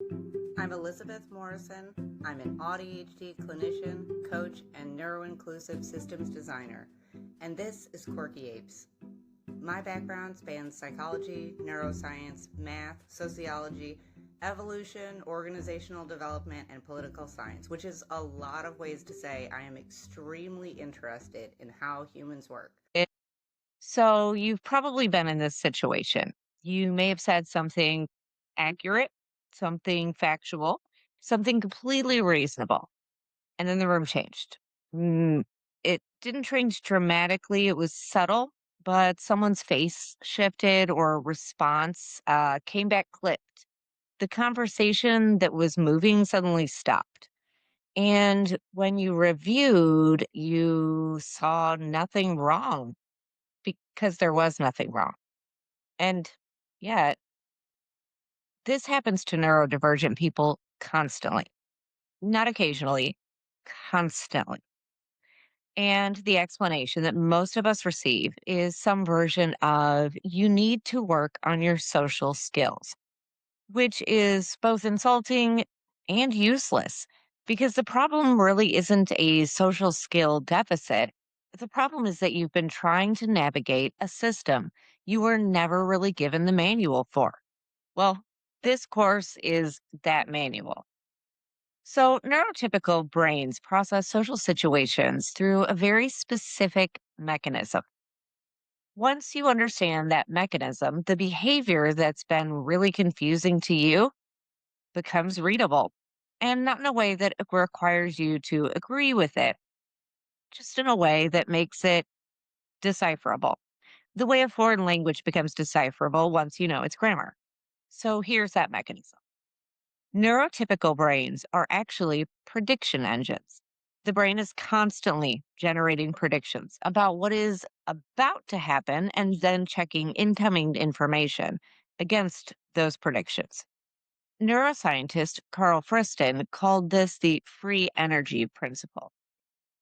I'm Elizabeth Morrison. I'm an ADHD clinician, coach, and neuroinclusive systems designer. And this is Quirky Apes. My background spans psychology, neuroscience, math, sociology, evolution, organizational development, and political science, which is a lot of ways to say I am extremely interested in how humans work. So you've probably been in this situation. You may have said something accurate, something factual, something completely reasonable, and then the room changed. Mm, it didn't change dramatically, it was subtle, but someone's face shifted or a response came back clipped. The conversation that was moving suddenly stopped. And when you reviewed, you saw nothing wrong because there was nothing wrong. And yet, this happens to neurodivergent people constantly, not occasionally, constantly. And the explanation that most of us receive is some version of you need to work on your social skills, which is both insulting and useless because the problem really isn't a social skill deficit. The problem is that you've been trying to navigate a system you were never really given the manual for. Well, this course is that manual. So, neurotypical brains process social situations through a very specific mechanism. Once you understand that mechanism, the behavior that's been really confusing to you becomes readable and not in a way that requires you to agree with it, just in a way that makes it decipherable. The way a foreign language becomes decipherable once you know its grammar. So, here's that mechanism. Neurotypical brains are actually prediction engines. The brain is constantly generating predictions about what is about to happen and then checking incoming information against those predictions. Neuroscientist Carl Friston called this the free energy principle.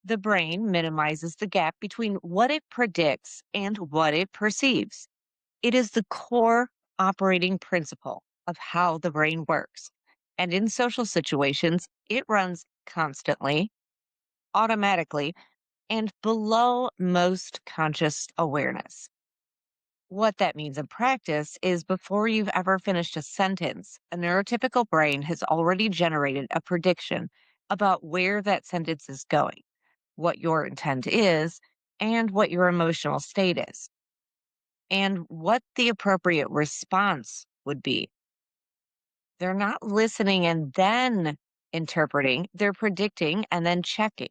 The brain minimizes the gap between what it predicts and what it perceives. It is the core operating principle of how the brain works. And in social situations, it runs constantly, automatically, and below most conscious awareness. What that means in practice is before you've ever finished a sentence, a neurotypical brain has already generated a prediction about where that sentence is going, what your intent is, and what your emotional state is, and what the appropriate response would be. They're not listening and then interpreting, they're predicting and then checking.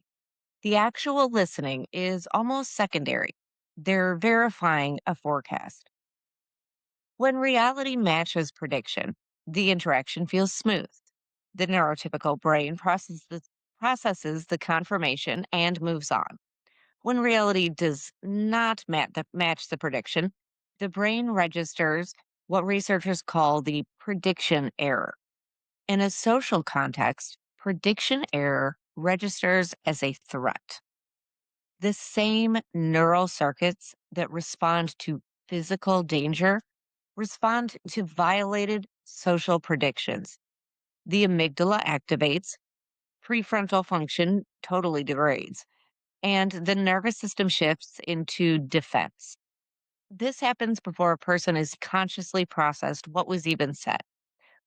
The actual listening is almost secondary. They're verifying a forecast. When reality matches prediction, the interaction feels smooth. The neurotypical brain processes the confirmation and moves on. When reality does not match the prediction, the brain registers what researchers call the prediction error. In a social context, prediction error registers as a threat. The same neural circuits that respond to physical danger respond to violated social predictions. The amygdala activates, prefrontal function totally degrades, and the nervous system shifts into defense. This happens before a person has consciously processed what was even said,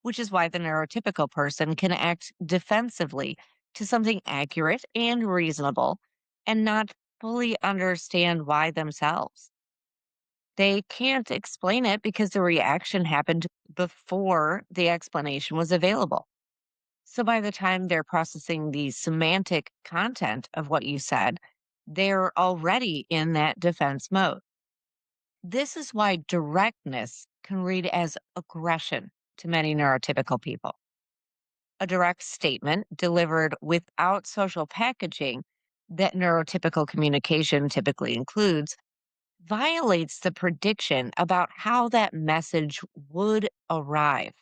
which is why the neurotypical person can act defensively to something accurate and reasonable and not fully understand why themselves. They can't explain it because the reaction happened before the explanation was available. So by the time they're processing the semantic content of what you said, they're already in that defense mode. This is why directness can read as aggression to many neurotypical people. A direct statement delivered without social packaging that neurotypical communication typically includes violates the prediction about how that message would arrive.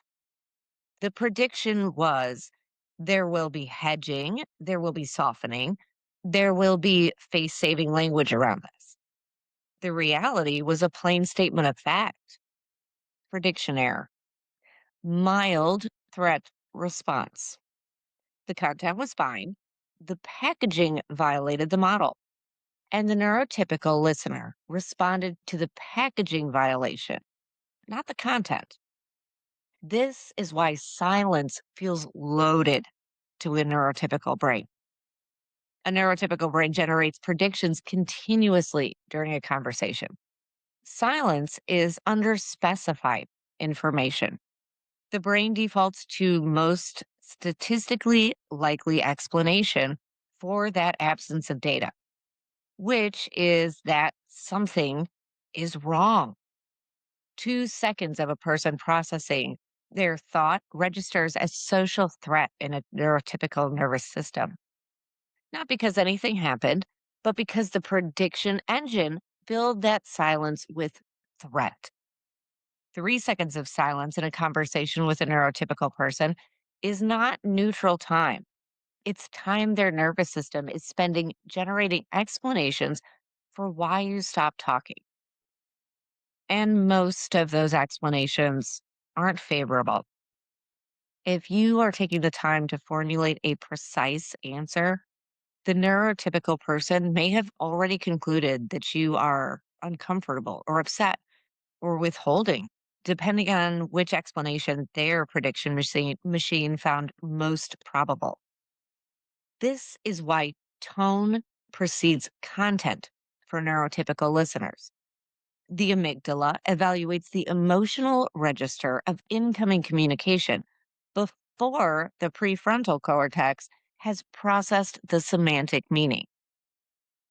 The prediction was there will be hedging, there will be softening, there will be face saving language around this. The reality was a plain statement of fact, prediction error, mild threat response. The content was fine. The packaging violated the model. And the neurotypical listener responded to the packaging violation, not the content. This is why silence feels loaded to a neurotypical brain. A neurotypical brain generates predictions continuously during a conversation. Silence is underspecified information. The brain defaults to most statistically likely explanation for that absence of data, which is that something is wrong. 2 seconds of a person processing their thought registers as social threat in a neurotypical nervous system. Not because anything happened, but because the prediction engine filled that silence with threat. 3 seconds of silence in a conversation with a neurotypical person is not neutral time. It's time their nervous system is spending generating explanations for why you stopped talking. And most of those explanations aren't favorable. If you are taking the time to formulate a precise answer, the neurotypical person may have already concluded that you are uncomfortable or upset or withholding, depending on which explanation their prediction machine found most probable. This is why tone precedes content for neurotypical listeners. The amygdala evaluates the emotional register of incoming communication before the prefrontal cortex has processed the semantic meaning.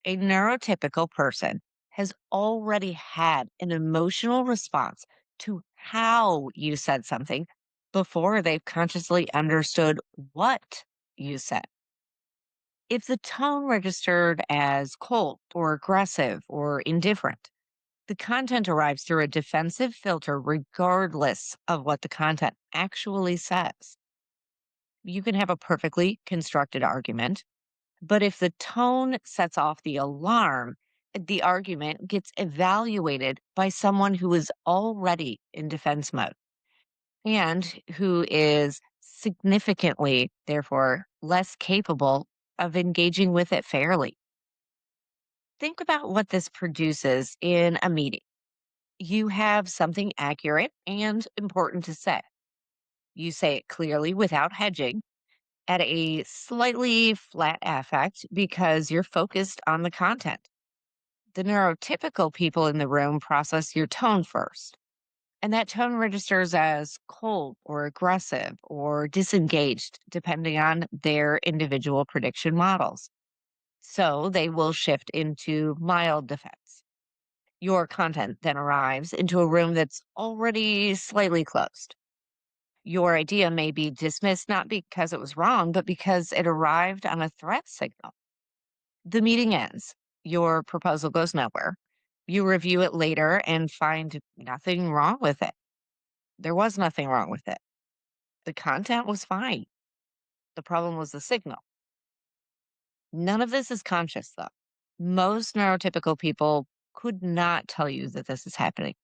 A neurotypical person has already had an emotional response to how you said something before they've consciously understood what you said. If the tone registered as cold or aggressive or indifferent, the content arrives through a defensive filter regardless of what the content actually says. You can have a perfectly constructed argument, but if the tone sets off the alarm, the argument gets evaluated by someone who is already in defense mode and who is significantly, therefore, less capable of engaging with it fairly. Think about what this produces in a meeting. You have something accurate and important to say. You say it clearly without hedging at a slightly flat affect because you're focused on the content. The neurotypical people in the room process your tone first, and that tone registers as cold or aggressive or disengaged, depending on their individual prediction models. So they will shift into mild defense. Your content then arrives into a room that's already slightly closed. Your idea may be dismissed not because it was wrong, but because it arrived on a threat signal. The meeting ends. Your proposal goes nowhere. You review it later and find nothing wrong with it. There was nothing wrong with it. The content was fine. The problem was the signal. None of this is conscious, though. Most neurotypical people could not tell you that this is happening.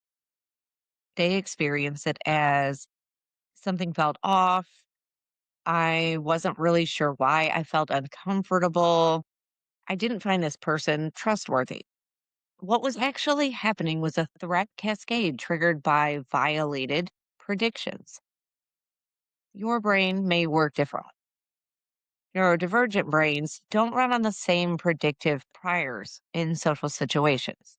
They experience it as something felt off. I wasn't really sure why I felt uncomfortable. I didn't find this person trustworthy. What was actually happening was a threat cascade triggered by violated predictions. Your brain may work differently. Neurodivergent brains don't run on the same predictive priors in social situations.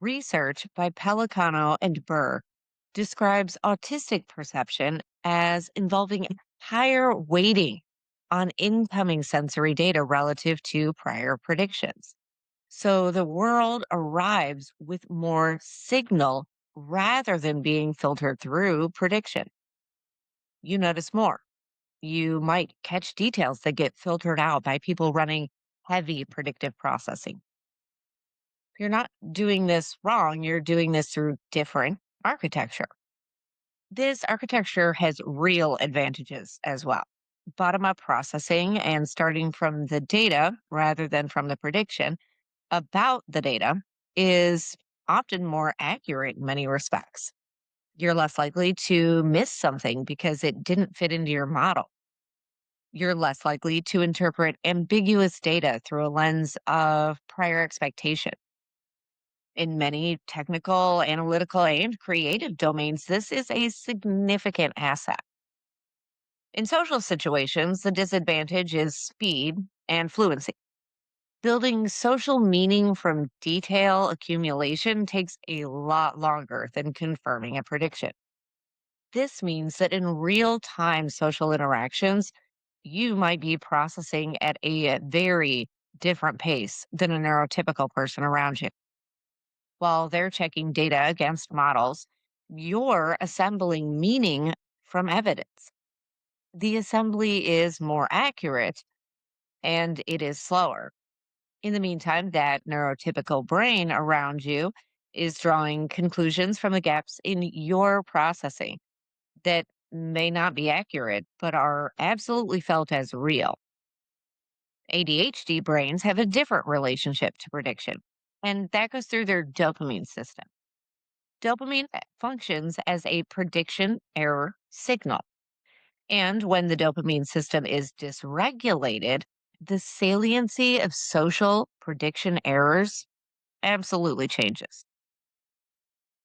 Research by Pelicano and Burr describes autistic perception as involving higher weighting on incoming sensory data relative to prior predictions. So the world arrives with more signal rather than being filtered through prediction. You notice more. You might catch details that get filtered out by people running heavy predictive processing. You're not doing this wrong, you're doing this through different architecture. This architecture has real advantages as well. Bottom up processing and starting from the data rather than from the prediction about the data is often more accurate in many respects. You're less likely to miss something because it didn't fit into your model. You're less likely to interpret ambiguous data through a lens of prior expectation. In many technical, analytical, and creative domains, this is a significant asset. In social situations, the disadvantage is speed and fluency. Building social meaning from detail accumulation takes a lot longer than confirming a prediction. This means that in real time social interactions, you might be processing at a very different pace than a neurotypical person around you. While they're checking data against models, you're assembling meaning from evidence. The assembly is more accurate and it is slower. In the meantime, that neurotypical brain around you is drawing conclusions from the gaps in your processing that may not be accurate, but are absolutely felt as real. ADHD brains have a different relationship to prediction, and that goes through their dopamine system. Dopamine functions as a prediction error signal. And when the dopamine system is dysregulated, the saliency of social prediction errors absolutely changes.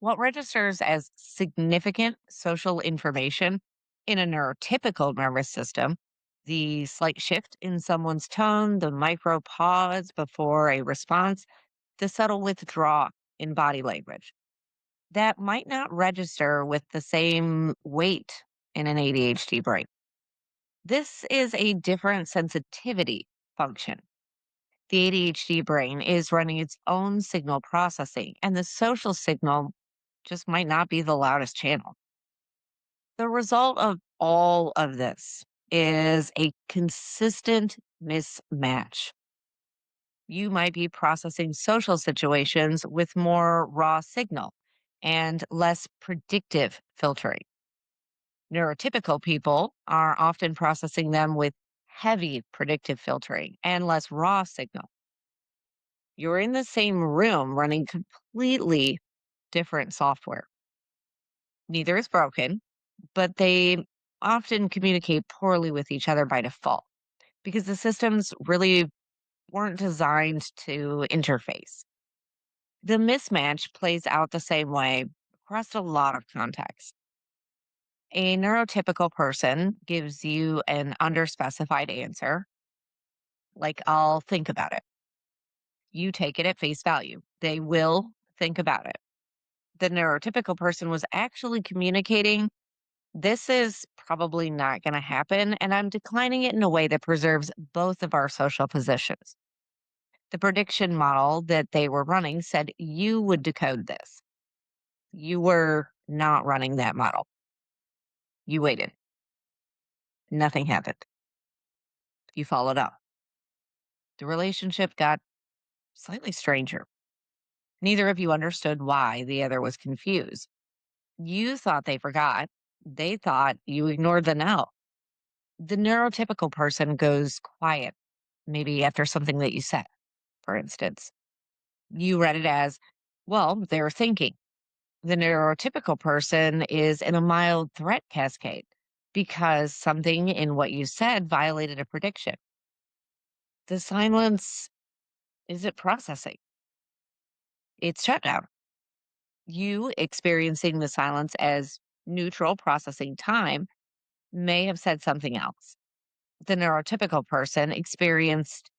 What registers as significant social information in a neurotypical nervous system, the slight shift in someone's tone, the micro pause before a response, the subtle withdrawal in body language, that might not register with the same weight in an ADHD brain. This is a different sensitivity function. The ADHD brain is running its own signal processing, and the social signal just might not be the loudest channel. The result of all of this is a consistent mismatch. You might be processing social situations with more raw signal and less predictive filtering. Neurotypical people are often processing them with heavy predictive filtering and less raw signal. You're in the same room running completely different software. Neither is broken, but they often communicate poorly with each other by default because the systems really weren't designed to interface. The mismatch plays out the same way across a lot of contexts. A neurotypical person gives you an underspecified answer, like, I'll think about it. You take it at face value. They will think about it. The neurotypical person was actually communicating, this is probably not going to happen, and I'm declining it in a way that preserves both of our social positions. The prediction model that they were running said you would decode this. You were not running that model. You waited. Nothing happened. You followed up. The relationship got slightly stranger. Neither of you understood why the other was confused. You thought they forgot. They thought you ignored the no. The neurotypical person goes quiet, maybe after something that you said, for instance. You read it as, well, they're thinking. The neurotypical person is in a mild threat cascade because something in what you said violated a prediction. The silence isn't processing, it's shutdown. You experiencing the silence as neutral processing time may have said something else. The neurotypical person experienced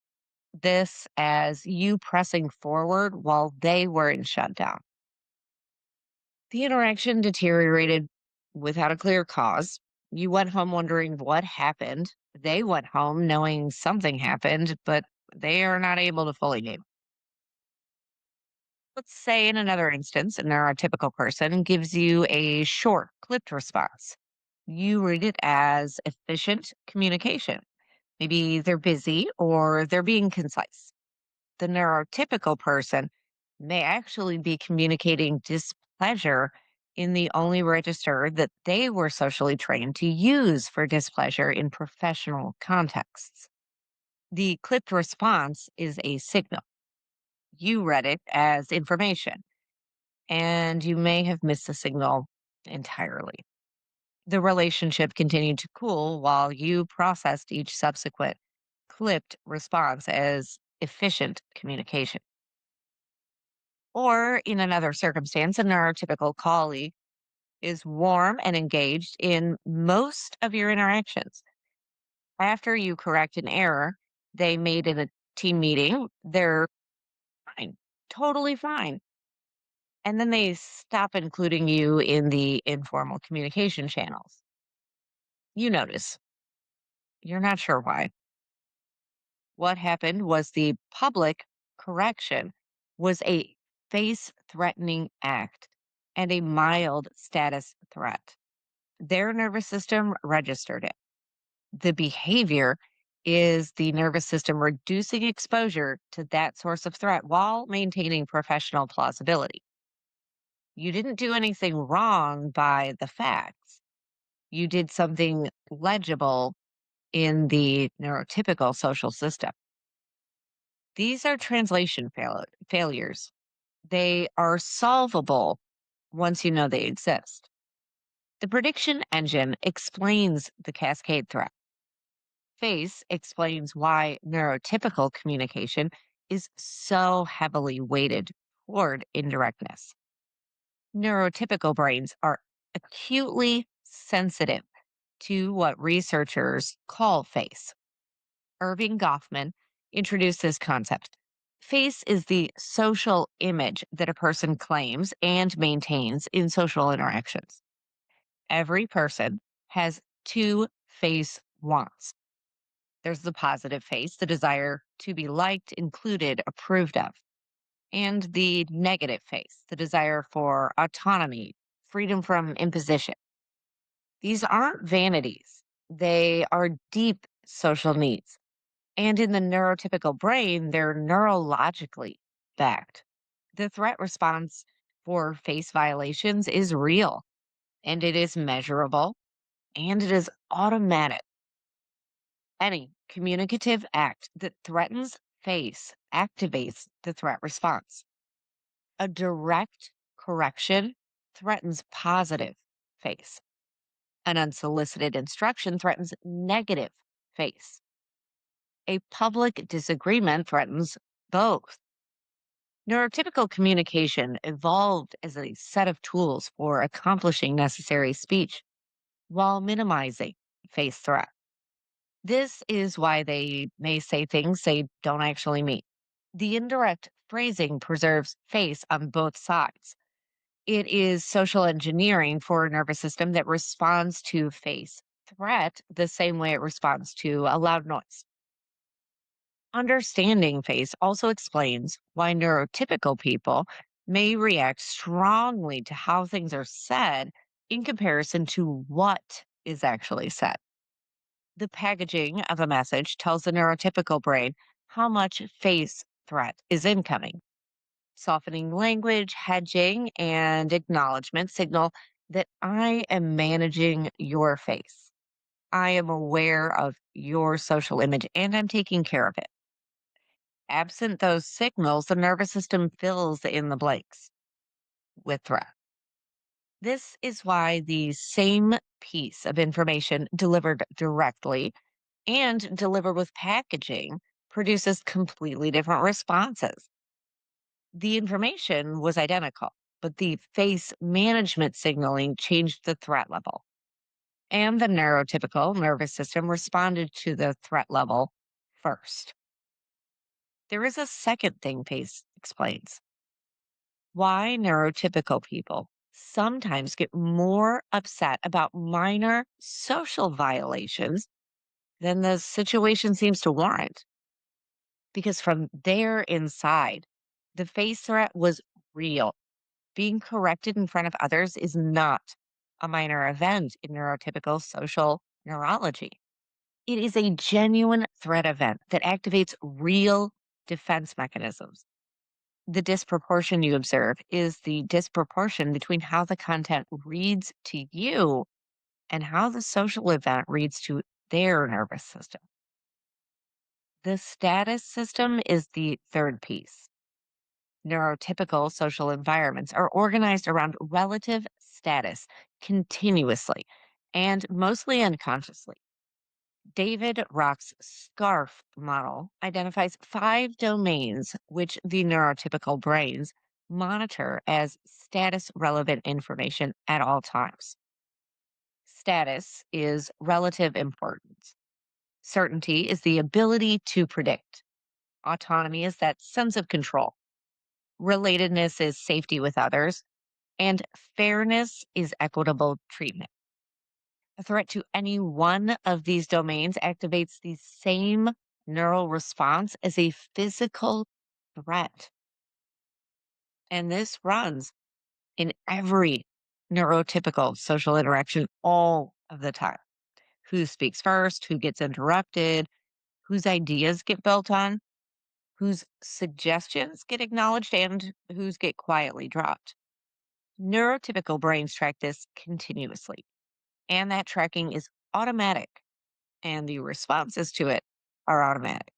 this as you pressing forward while they were in shutdown. The interaction deteriorated without a clear cause. You went home wondering what happened. They went home knowing something happened, but they are not able to fully name. Let's say in another instance, a neurotypical person gives you a short, clipped response. You read it as efficient communication. Maybe they're busy or they're being concise. The neurotypical person may actually be communicating displeasure in the only register that they were socially trained to use for displeasure in professional contexts. The clipped response is a signal. You read it as information, and you may have missed the signal entirely. The relationship continued to cool while you processed each subsequent clipped response as efficient communication. Or in another circumstance, a neurotypical colleague is warm and engaged in most of your interactions. After you correct an error they made in a team meeting, they're fine, totally fine. And then they stop including you in the informal communication channels. You notice, you're not sure why. What happened was the public correction was a face threatening act and a mild status threat. Their nervous system registered it. The behavior is the nervous system reducing exposure to that source of threat while maintaining professional plausibility. You didn't do anything wrong by the facts. You did something legible in the neurotypical social system. These are translation failures. They are solvable once you know they exist. The prediction engine explains the cascade threat. Face explains why neurotypical communication is so heavily weighted toward indirectness. Neurotypical brains are acutely sensitive to what researchers call face. Irving Goffman introduced this concept. Face is the social image that a person claims and maintains in social interactions. Every person has two face wants. There's the positive face, the desire to be liked, included, approved of, and the negative face, the desire for autonomy, freedom from imposition. These aren't vanities, they are deep social needs. And in the neurotypical brain, they're neurologically backed. The threat response for face violations is real, and it is measurable, and it is automatic. Any communicative act that threatens face activates the threat response. A direct correction threatens positive face. An unsolicited instruction threatens negative face. A public disagreement threatens both. Neurotypical communication evolved as a set of tools for accomplishing necessary speech while minimizing face threat. This is why they may say things they don't actually mean. The indirect phrasing preserves face on both sides. It is social engineering for a nervous system that responds to face threat the same way it responds to a loud noise. Understanding face also explains why neurotypical people may react strongly to how things are said in comparison to what is actually said. The packaging of a message tells the neurotypical brain how much face threat is incoming. Softening language, hedging, and acknowledgement signal that I am managing your face. I am aware of your social image and I'm taking care of it. Absent those signals, the nervous system fills in the blanks with threat. This is why the same piece of information delivered directly and delivered with packaging produces completely different responses. The information was identical, but the face management signaling changed the threat level. And the neurotypical nervous system responded to the threat level first. There is a second thing face explains why neurotypical people sometimes get more upset about minor social violations than the situation seems to warrant. Because from there inside, the face threat was real. Being corrected in front of others is not a minor event in neurotypical social neurology. It is a genuine threat event that activates real defense mechanisms. The disproportion you observe is the disproportion between how the content reads to you and how the social event reads to their nervous system. The status system is the third piece. Neurotypical social environments are organized around relative status, continuously and mostly unconsciously. David Rock's SCARF model identifies 5 domains which the neurotypical brains monitor as status relevant information at all times. Status is relative importance. Certainty is the ability to predict. Autonomy is that sense of control. Relatedness is safety with others. And fairness is equitable treatment. A threat to any one of these domains activates the same neural response as a physical threat. And this runs in every neurotypical social interaction all of the time. Who speaks first, who gets interrupted, whose ideas get built on, whose suggestions get acknowledged, and whose get quietly dropped. Neurotypical brains track this continuously, and that tracking is automatic, and the responses to it are automatic.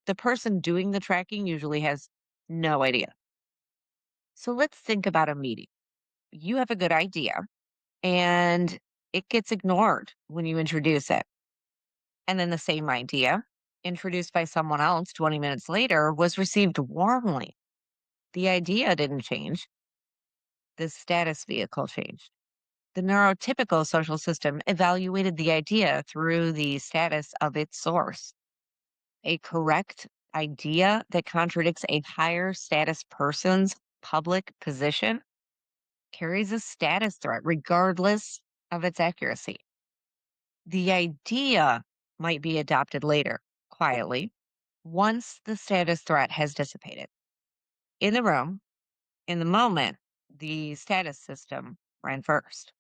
The person doing the tracking usually has no idea. So let's think about a meeting. You have a good idea, and it gets ignored when you introduce it. And then the same idea, introduced by someone else 20 minutes later, was received warmly. The idea didn't change, the status vehicle changed. The neurotypical social system evaluated the idea through the status of its source. A correct idea that contradicts a higher status person's public position carries a status threat, regardless of its accuracy. The idea might be adopted later, quietly, once the status threat has dissipated. In the room, in the moment, the status system ran first.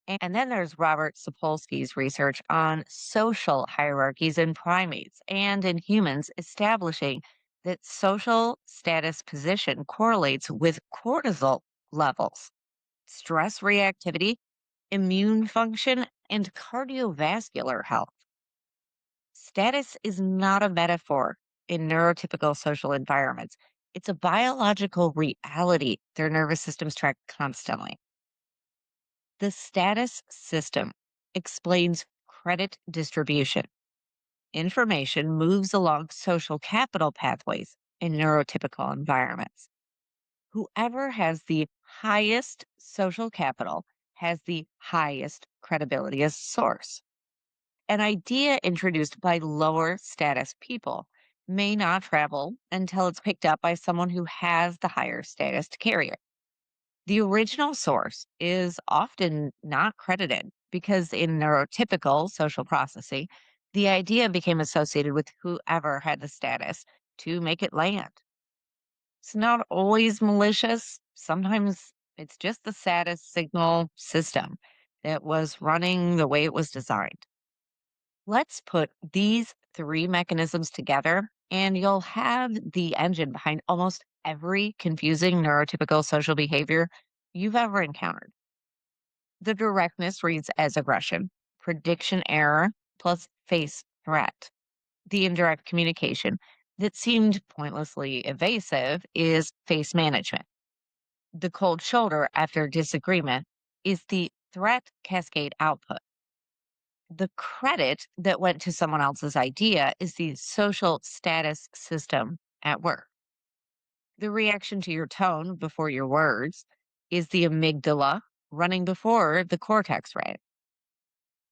And then there's Robert Sapolsky's research on social hierarchies in primates and in humans, establishing that social status position correlates with cortisol levels, stress reactivity, immune function, and cardiovascular health. Status is not a metaphor in neurotypical social environments. It's a biological reality their nervous systems track constantly. The status system explains credit distribution. Information moves along social capital pathways in neurotypical environments. Whoever has the highest social capital has the highest credibility as a source. An idea introduced by lower status people may not travel until it's picked up by someone who has the higher status to carry it. The original source is often not credited because in neurotypical social processing, the idea became associated with whoever had the status to make it land. It's not always malicious. Sometimes it's just the status signal system that was running the way it was designed. Let's put these 3 mechanisms together, and you'll have the engine behind almost every confusing neurotypical social behavior you've ever encountered. The directness reads as aggression, prediction error plus face threat. The indirect communication that seemed pointlessly evasive is face management. The cold shoulder after disagreement is the threat cascade output. The credit that went to someone else's idea is the social status system at work. The reaction to your tone before your words is the amygdala running before the cortex, right?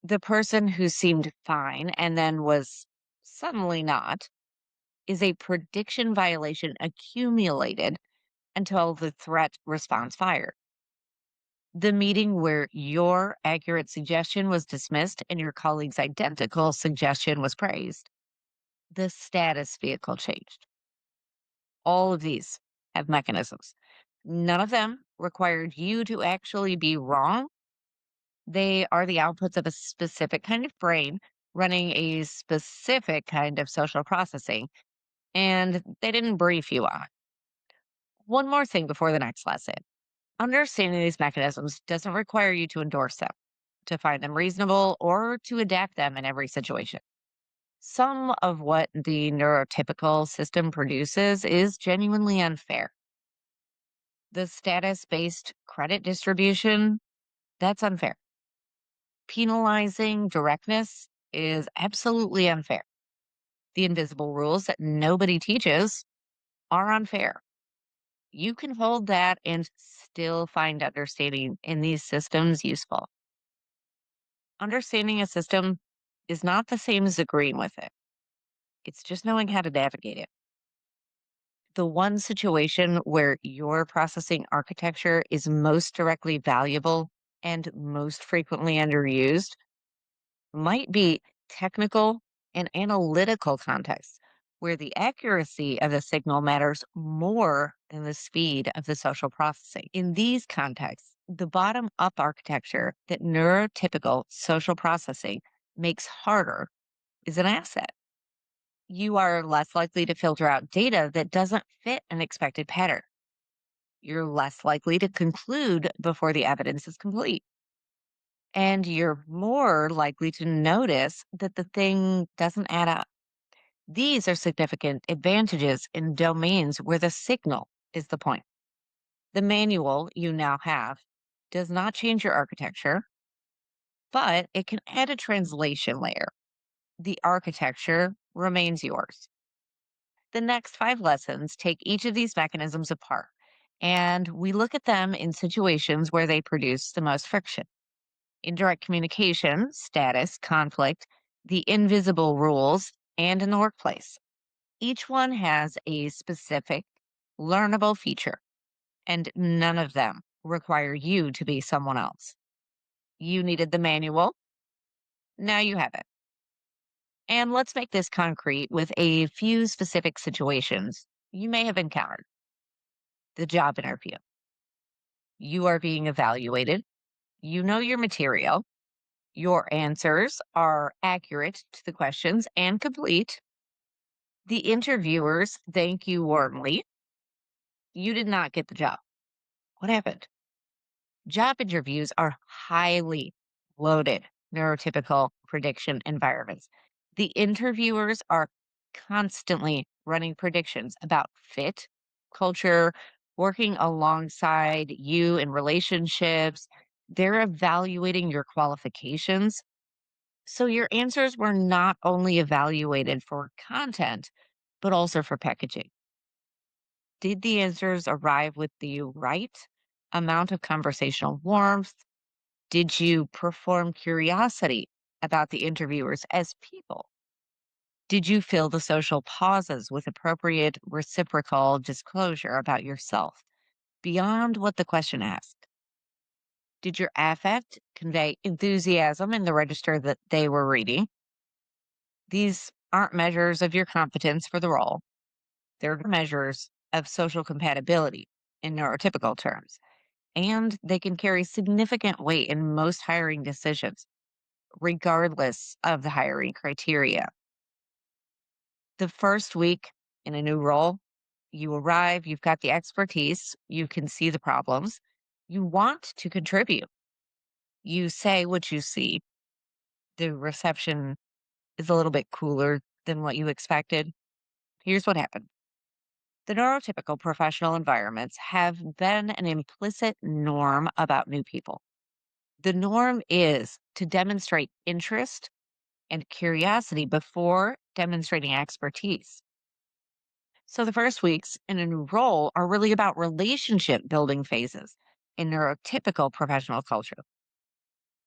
The person who seemed fine and then was suddenly not is a prediction violation accumulated until the threat response fired. The meeting where your accurate suggestion was dismissed and your colleague's identical suggestion was praised, the status vehicle changed. All of these have mechanisms. None of them required you to actually be wrong. They are the outputs of a specific kind of brain running a specific kind of social processing, and they didn't brief you on it. One more thing before the next lesson. Understanding these mechanisms doesn't require you to endorse them, to find them reasonable, or to adapt them in every situation. Some of what the neurotypical system produces is genuinely unfair. The status based credit distribution, that's unfair. Penalizing directness is absolutely unfair. The invisible rules that nobody teaches are unfair. You can hold that and still find understanding in these systems useful. Understanding a system is not the same as agreeing with it, it's just knowing how to navigate it. The one situation where your processing architecture is most directly valuable and most frequently underused might be technical and analytical contexts, where the accuracy of the signal matters more than the speed of the social processing. In these contexts, the bottom up architecture that neurotypical social processing makes harder is an asset. You are less likely to filter out data that doesn't fit an expected pattern. You're less likely to conclude before the evidence is complete. And you're more likely to notice that the thing doesn't add up. These are significant advantages in domains where the signal is the point. The manual you now have does not change your architecture, but it can add a translation layer. The architecture remains yours. The next 5 lessons take each of these mechanisms apart, and we look at them in situations where they produce the most friction. Indirect communication, status, conflict, the invisible rules, and in the workplace. Each one has a specific, learnable feature, and none of them require you to be someone else. You needed the manual, now you have it. And let's make this concrete with a few specific situations you may have encountered. The job interview. You are being evaluated. You know your material. Your answers are accurate to the questions and complete. The interviewers thank you warmly. You did not get the job. What happened? Job interviews are highly loaded neurotypical prediction environments. The interviewers are constantly running predictions about fit, culture, working alongside you in relationships. They're evaluating your qualifications. So your answers were not only evaluated for content, but also for packaging. Did the answers arrive with the right amount of conversational warmth? Did you perform curiosity about the interviewers as people? Did you fill the social pauses with appropriate reciprocal disclosure about yourself beyond what the question asked? Did your affect convey enthusiasm in the register that they were reading? These aren't measures of your competence for the role, they're measures of social compatibility in neurotypical terms, and they can carry significant weight in most hiring decisions, regardless of the hiring criteria. The first week in a new role, you arrive, you've got the expertise, you can see the problems, you want to contribute. You say what you see. The reception is a little bit cooler than what you expected. Here's what happened. The neurotypical professional environments have been an implicit norm about new people. The norm is to demonstrate interest and curiosity before demonstrating expertise. So the first weeks in a new role are really about relationship building phases in neurotypical professional culture.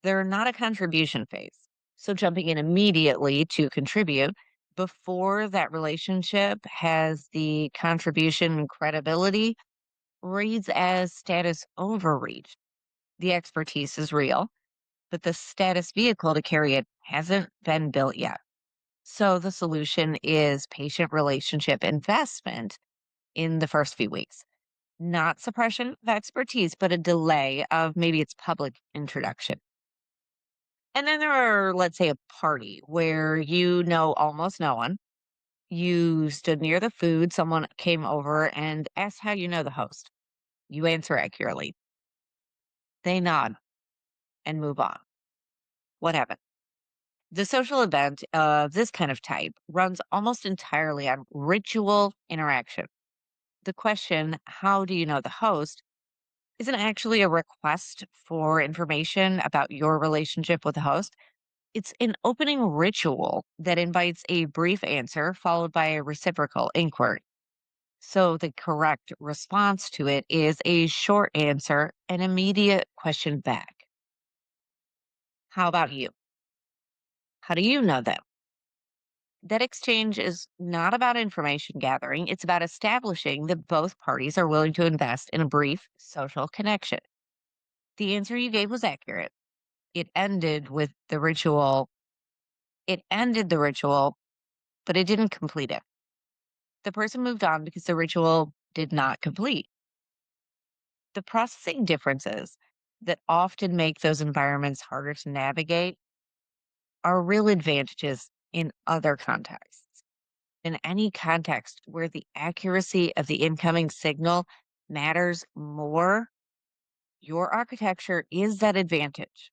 They're not a contribution phase. So jumping in immediately to contribute before that relationship has the contribution and credibility reads as status overreach. The expertise is real, but the status vehicle to carry it hasn't been built yet. So the solution is patient relationship investment in the first few weeks. Not suppression of expertise, but a delay of maybe its public introduction. And then there are, let's say, a party where you know almost no one. You stood near the food, someone came over and asked how you know the host. You answer accurately. They nod and move on. What happened? The social event of this kind of type runs almost entirely on ritual interaction. The question, how do you know the host, isn't actually a request for information about your relationship with the host. It's an opening ritual that invites a brief answer followed by a reciprocal inquiry. So the correct response to it is a short answer, an immediate question back. How about you? How do you know them? That exchange is not about information gathering, it's about establishing that both parties are willing to invest in a brief social connection. The answer you gave was accurate. It ended with the ritual. It ended the ritual, but it didn't complete it. The person moved on because the ritual did not complete. The processing differences that often make those environments harder to navigate are real advantages in other contexts. In any context where the accuracy of the incoming signal matters more, your architecture is that advantage.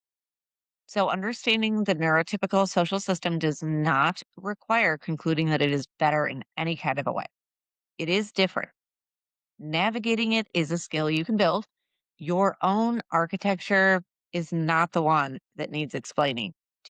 So, understanding the neurotypical social system does not require concluding that it is better in any kind of a way. It is different. Navigating it is a skill you can build. Your own architecture is not the one that needs explaining.